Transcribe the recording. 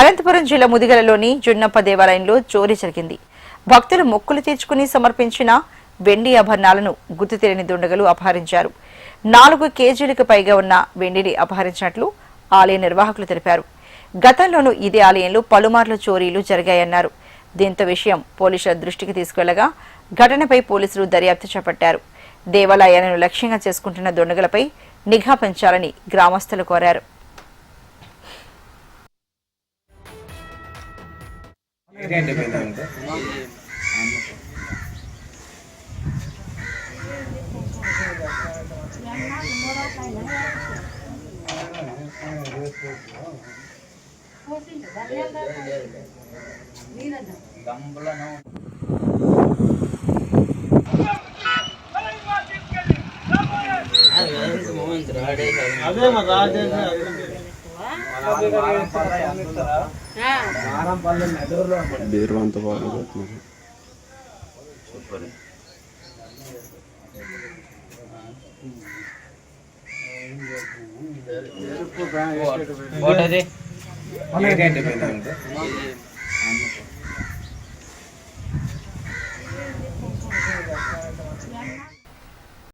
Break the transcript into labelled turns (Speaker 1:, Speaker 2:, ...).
Speaker 1: అనంతపురం జిల్లా ముదిగలలోని జున్నప్ప దేవాలయంలో చోరీ జరిగింది. భక్తులు మొక్కులు తీర్చుకుని సమర్పించిన వెండి ఆభరణాలను గుర్తు తెలియని దుండగులు అపహరించారు. 4 కేజీలకు పైగా ఉన్న వెండిని అపహరించినట్లు ఆలయ నిర్వాహకులు తెలిపారు. గతంలోనూ ఇదే ఆలయంలో పలుమార్లు చోరీలు జరిగాయన్నారు. దీంతో విషయం పోలీసుల దృష్టికి తీసుకెళ్లగా ఘటనపై పోలీసులు దర్యాప్తు చేపట్టారు. దేవాలయాలను లక్ష్యంగా చేసుకుంటున్న దుండగులపై నిఘా పెంచాలని గ్రామస్తులు కోరారు.
Speaker 2: బీరువంత బాగా
Speaker 3: ఫోటో